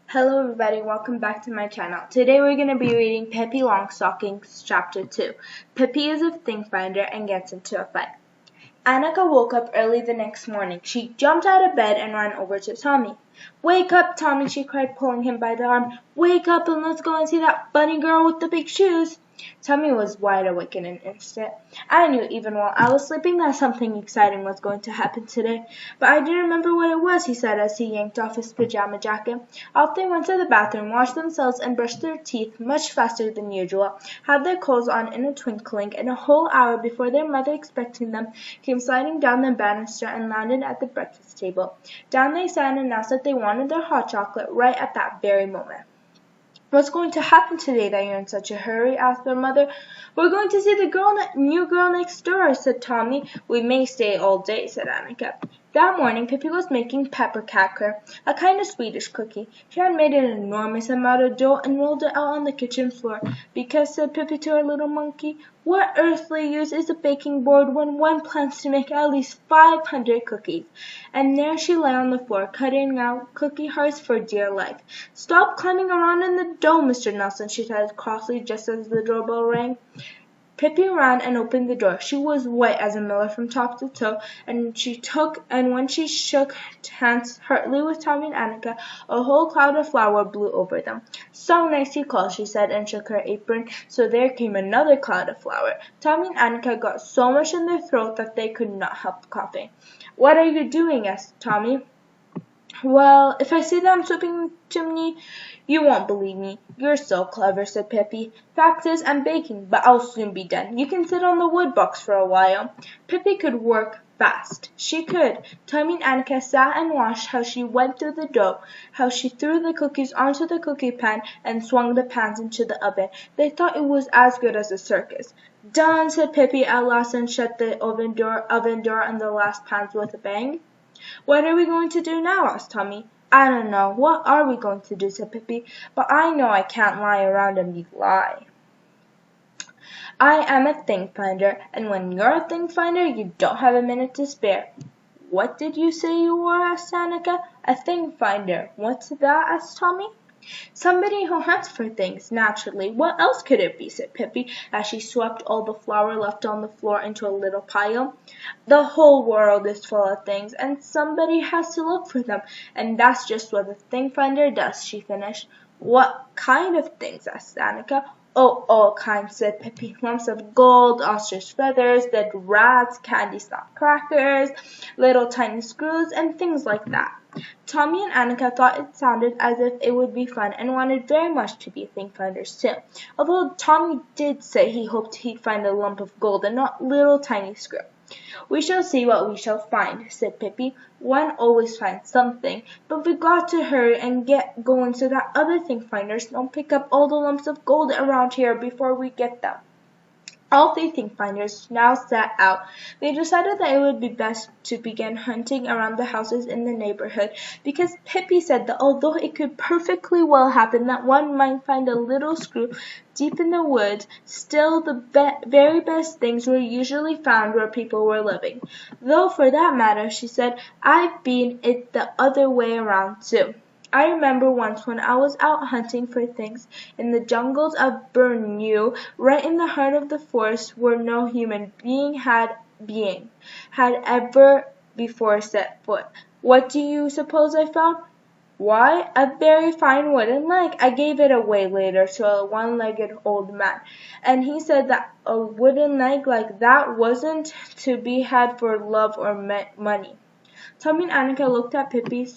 Hello everybody, welcome back to my channel. Today we're going to be reading Pippi Longstockings Chapter 2. Pippi is a thing finder and gets into a fight. Annika woke up early the next morning. She jumped out of bed and ran over to Tommy. "Wake up, Tommy," she cried, pulling him by the arm. "Wake up and let's go and see that bunny girl with the big shoes." Tommy was wide awake in an instant. "I knew even while I was sleeping that something exciting was going to happen today, but I didn't remember what it was," he said as he yanked off his pajama jacket. Off they went to the bathroom, washed themselves and brushed their teeth much faster than usual, had their clothes on in a twinkling, and a whole hour before their mother, expecting them, came sliding down the banister and landed at the breakfast table. Down they sat and announced that they wanted their hot chocolate right at that very moment. "What's going to happen today that you're in such a hurry?" asked their mother. "We're going to see the new girl next door," said Tommy. "We may stay all day," said Annika. That morning Pippi was making pepperkaker, a kind of Swedish cookie. She had made an enormous amount of dough and rolled it out on the kitchen floor. "Because," said Pippi to her little monkey, "what earthly use is a baking board when one plans to make at least 500 cookies?" And there she lay on the floor, cutting out cookie hearts for dear life. "Stop climbing around in the dough, Mr. Nelson," she said crossly just as the doorbell rang. Pippi ran and opened the door. She was white as a miller from top to toe, and when she shook hands heartily with Tommy and Annika, a whole cloud of flour blew over them. "So nice you called," she said, and shook her apron. So there came another cloud of flour. Tommy and Annika got so much in their throat that they could not help coughing. "What are you doing?" asked Tommy. "Well, if I say that I'm sweeping the chimney, you won't believe me." "You're so clever," said Pippi. "Fact is, I'm baking, but I'll soon be done. You can sit on the wood box for a while." Pippi could work fast. She could. Tommy and Annika sat and watched how she went through the dough, how she threw the cookies onto the cookie pan and swung the pans into the oven. They thought it was as good as a circus. "Done," said Pippi at last, and shut the oven door and the last pans with a bang. "What are we going to do now?" asked Tommy. "I don't know. What are we going to do?" said Pippi. "But I know I can't lie around and be lie. I am a thing finder, and when you're a thing finder, you don't have a minute to spare." "What did you say you were?" asked Annika. "A thing finder. What's that?" asked Tommy. "Somebody who hunts for things, naturally. What else could it be?" said Pippi, as she swept all the flour left on the floor into a little pile. "The whole world is full of things, and somebody has to look for them, and that's just what the thing finder does," she finished. "What kind of things?" asked Annika. "Oh, all kinds," said Pippi. "Lumps of gold, ostrich feathers, dead rats, candy stock crackers, little tiny screws, and things like that." Tommy and Annika thought it sounded as if it would be fun, and wanted very much to be thing finders too, although Tommy did say he hoped he'd find a lump of gold and not little tiny screw. "We shall see what we shall find," said Pippi. "One always finds something, but we've got to hurry and get going so that other thing finders don't pick up all the lumps of gold around here before we get them." All three thing finders now set out. They decided that it would be best to begin hunting around the houses in the neighborhood, because Pippi said that although it could perfectly well happen that one might find a little screw deep in the woods, still the very best things were usually found where people were living. "Though for that matter," she said, "I've been it the other way around too. I remember once when I was out hunting for things in the jungles of Borneo, right in the heart of the forest where no human being had ever before set foot. What do you suppose I found? Why, a very fine wooden leg. I gave it away later to a one-legged old man, and he said that a wooden leg like that wasn't to be had for love or money." Tommy and Annika looked at Pippi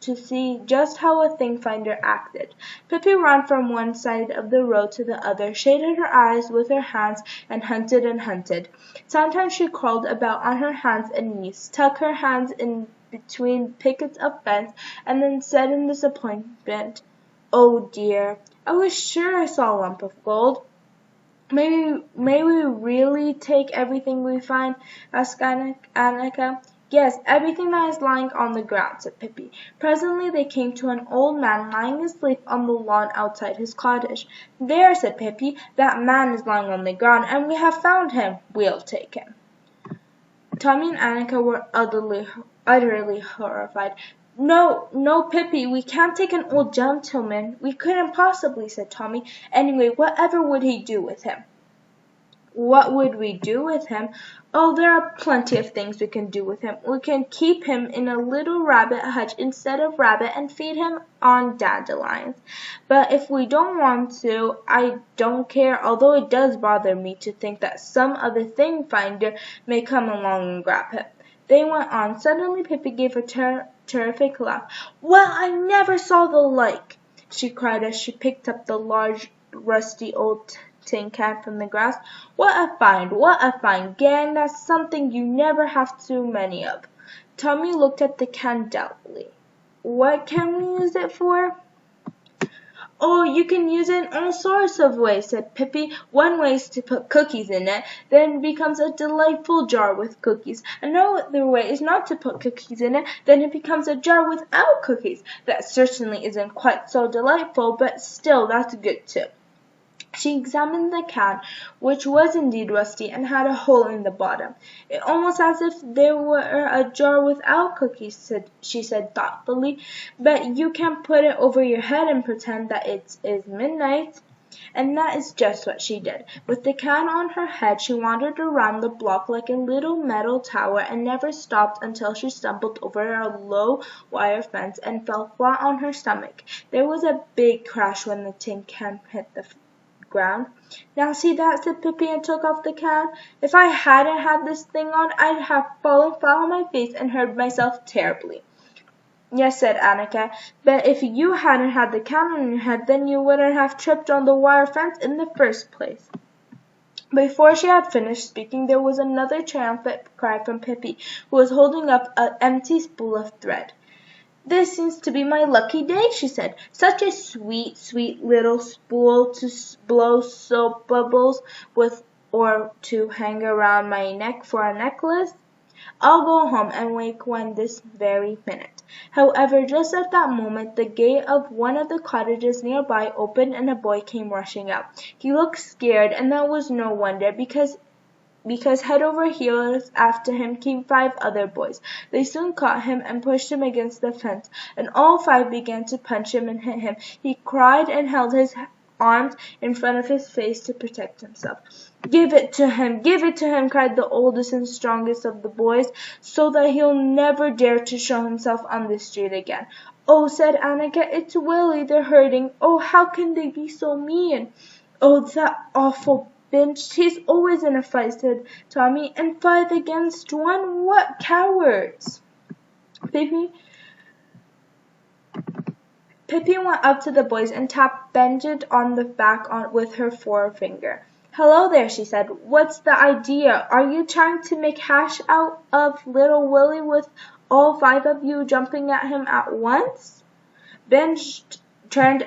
to see just how a thing finder acted. Pippi ran from one side of the road to the other, shaded her eyes with her hands, and hunted and hunted. Sometimes she crawled about on her hands and knees, tucked her hands in between pickets of fence, and then said in disappointment, "Oh dear, I was sure I saw a lump of gold." May we really take everything we find?" asked Annika. "Yes, everything that is lying on the ground," said Pippi. Presently they came to an old man lying asleep on the lawn outside his cottage. "There," said Pippi, "that man is lying on the ground, and we have found him. We'll take him." Tommy and Annika were utterly horrified. No, no, Pippi, we can't take an old gentleman. We couldn't possibly, said Tommy. Anyway, whatever would he do with him? What would we do with him? Oh, there are plenty of things we can do with him. We can keep him in a little rabbit hutch instead of rabbit and feed him on dandelions. But if we don't want to, I don't care, although it does bother me to think that some other thing finder may come along and grab him. They went on. Suddenly Pippi gave a terrific laugh. Well, I never saw the like, she cried as she picked up the large, rusty old tin can from the grass. What a find! What a find! Gang, that's something you never have too many of. Tommy looked at the can doubtfully. What can we use it for? Oh, you can use it in all sorts of ways, said Pippi. One way is to put cookies in it, then it becomes a delightful jar with cookies. Another way is not to put cookies in it, then it becomes a jar without cookies. That certainly isn't quite so delightful, but still, that's good too. She examined the can, which was indeed rusty and had a hole in the bottom. It's almost as if there were a jar without cookies, she said thoughtfully. But you can't put it over your head and pretend that it is midnight. And that is just what she did. With the can on her head, she wandered around the block like a little metal tower and never stopped until she stumbled over a low wire fence and fell flat on her stomach. There was a big crash when the tin can hit the ground. Now see that, said Pippi and took off the can. If I hadn't had this thing on, I'd have fallen flat on my face and hurt myself terribly. Yes, said Annika, but if you hadn't had the can on your head, then you wouldn't have tripped on the wire fence in the first place. Before she had finished speaking, there was another triumphant cry from Pippi, who was holding up an empty spool of thread. This seems to be my lucky day, she said. Such a sweet, sweet little spool to blow soap bubbles with or to hang around my neck for a necklace. I'll go home and make one this very minute. However, just at that moment, the gate of one of the cottages nearby opened and a boy came rushing out. He looked scared, and that was no wonder, because head over heels after him came 5 other boys. They soon caught him and pushed him against the fence, and all 5 began to punch him and hit him. He cried and held his arms in front of his face to protect himself. Give it to him, cried the oldest and strongest of the boys, so that he'll never dare to show himself on the street again. Oh, said Annika, it's Willie, they're hurting. Oh, how can they be so mean? Oh, that awful Bench, he's always in a fight, said Tommy, and 5 against 1? What cowards! Pippi went up to the boys and tapped Benjit on the back with her forefinger. Hello there, she said. What's the idea? Are you trying to make hash out of little Willie with all 5 of you jumping at him at once? Benj turned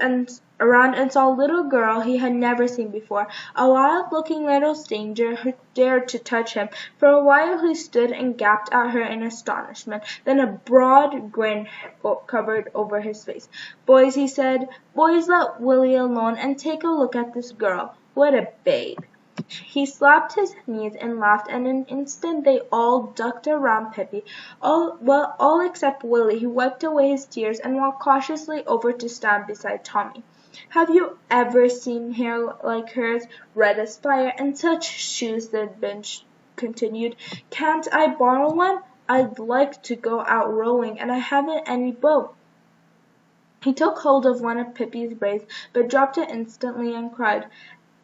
around and saw a little girl he had never seen before. A wild-looking little stranger who dared to touch him. For a while he stood and gaped at her in astonishment. Then a broad grin covered over his face. Boys, he said, boys, let Willie alone and take a look at this girl. What a babe. He slapped his knees and laughed, and in an instant they all ducked around Pippi, all except Willie, who wiped away his tears and walked cautiously over to stand beside Tommy. Have you ever seen hair like hers, red as fire, and such shoes? The bench continued. Can't I borrow one? I'd like to go out rowing, and I haven't any boat. He took hold of one of Pippi's braids, but dropped it instantly and cried,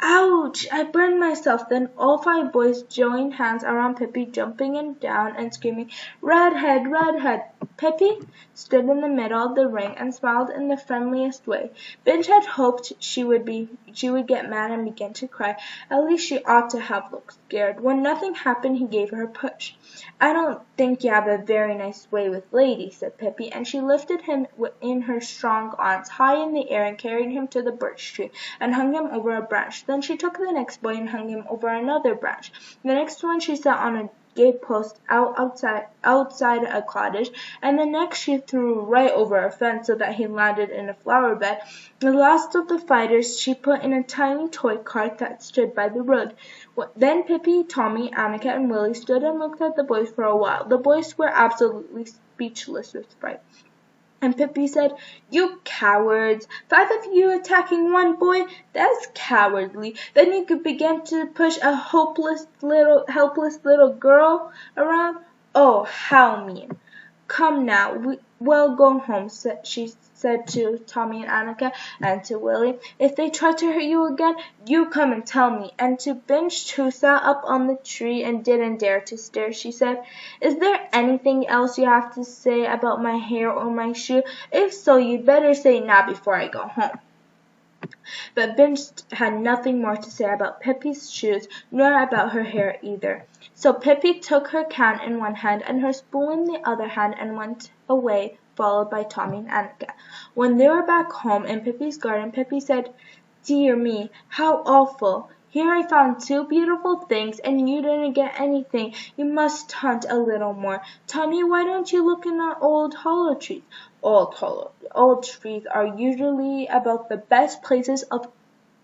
Ouch! I burned myself. Then all 5 boys joined hands around Pippi, jumping and down and screaming, Redhead, Redhead! Pippi stood in the middle of the ring and smiled in the friendliest way. Benj had hoped she would get mad and begin to cry. At least she ought to have looked scared. When nothing happened, he gave her a push. I don't think you have a very nice way with ladies, said Pippi, and she lifted him in her strong arms high in the air and carried him to the birch tree and hung him over a branch. Then she took the next boy and hung him over another branch. The next one she set on a gate post outside a cottage, and the next she threw right over a fence so that he landed in a flower bed. The last of the fighters she put in a tiny toy cart that stood by the road. Then Pippi, Tommy, Annika, and Willie stood and looked at the boys for a while. The boys were absolutely speechless with fright. And Pippi said, "You cowards! 5 of you attacking one boy? That's cowardly. Then you could begin to push a helpless little girl around? Oh, how mean! Come now, we'll go home," she said to Tommy and Annika and to Willie. "If they try to hurt you again, you come and tell me." And to Binch, who sat up on the tree and didn't dare to stir, she said, "Is there anything else you have to say about my hair or my shoe? If so, you'd better say it now before I go home." But Binch had nothing more to say about Pippi's shoes, nor about her hair either. So Pippi took her can in one hand and her spoon in the other hand and went away, followed by Tommy and Annika. When they were back home in Pippi's garden, Pippi said, "Dear me, how awful! Here I found 2 beautiful things, and you didn't get anything. You must hunt a little more. Tommy, why don't you look in the old hollow trees?" Old trees are usually about the best places of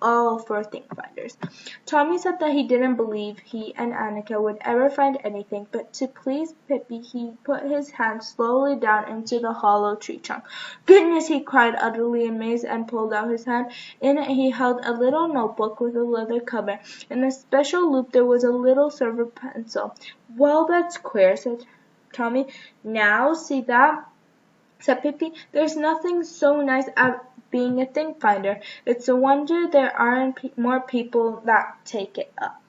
all for thing finders. Tommy said that he didn't believe he and Annika would ever find anything, but to please Pippi he put his hand slowly down into the hollow tree trunk. "Goodness!" he cried, utterly amazed, and pulled out his hand. In it he held a little notebook with a leather cover. In a special loop there was a little silver pencil. "Well, that's queer," said Tommy. "Now, see that?" said Pippi. "There's nothing so nice as being a thing finder. It's a wonder there aren't more people that take it up.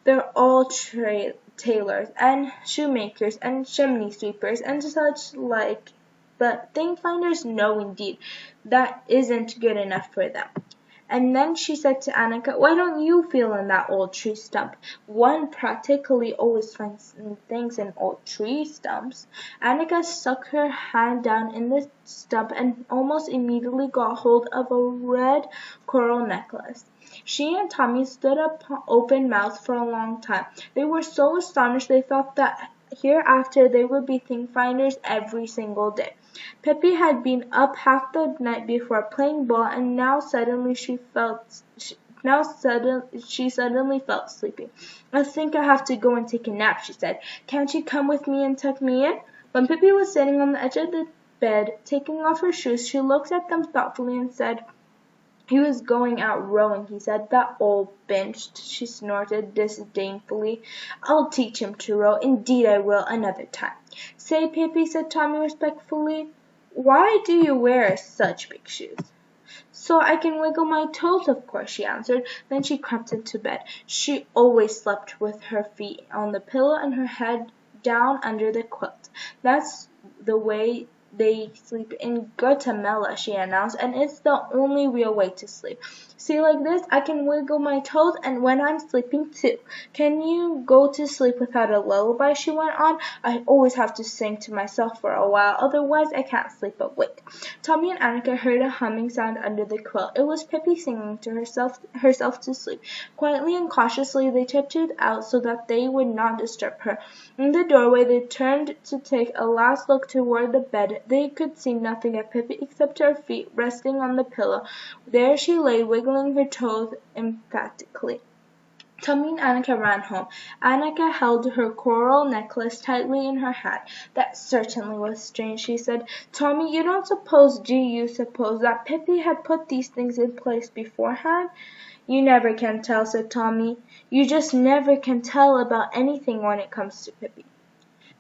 They're all tailors and shoemakers and chimney sweepers and such like. But thing finders, no indeed. That isn't good enough for them." And then she said to Annika, "Why don't you feel in that old tree stump? One practically always finds things in old tree stumps." Annika stuck her hand down in the stump and almost immediately got hold of a red coral necklace. She and Tommy stood up open-mouthed for a long time. They were so astonished they thought that hereafter they would be thing finders every single day. Pippi had been up half the night before playing ball, and now suddenly she suddenly felt sleepy. "I think I have to go and take a nap," she said. "Can't you come with me and tuck me in?" When Pippi was sitting on the edge of the bed, taking off her shoes, she looked at them thoughtfully and said, "He was going out rowing," he said. "That old Binch," she snorted disdainfully. "I'll teach him to row. Indeed I will, another time." "Say, Pippi," said Tommy respectfully, "why do you wear such big shoes?" "So I can wiggle my toes, of course," she answered. Then she crept into bed. She always slept with her feet on the pillow and her head down under the quilt. "That's the way they sleep in Guatemala," she announced, "and it's the only real way to sleep. See, like this, I can wiggle my toes, and when I'm sleeping too. Can you go to sleep without a lullaby?" she went on. "I always have to sing to myself for a while, otherwise I can't sleep awake." Tommy and Annika heard a humming sound under the quilt. It was Pippi singing to herself to sleep. Quietly and cautiously they tiptoed out so that they would not disturb her. In the doorway they turned to take a last look toward the bed. They could see nothing of Pippi except her feet resting on the pillow. There she lay, wiggling her toes emphatically. Tommy and Annika ran home. Annika held her coral necklace tightly in her hand. "That certainly was strange," she said. "Tommy, you don't suppose, do you suppose, that Pippi had put these things in place beforehand?" "You never can tell," said Tommy. "You just never can tell about anything when it comes to Pippi."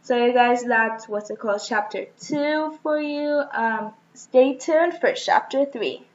So you guys, that's what's it called, chapter 2 for you. Stay tuned for chapter 3.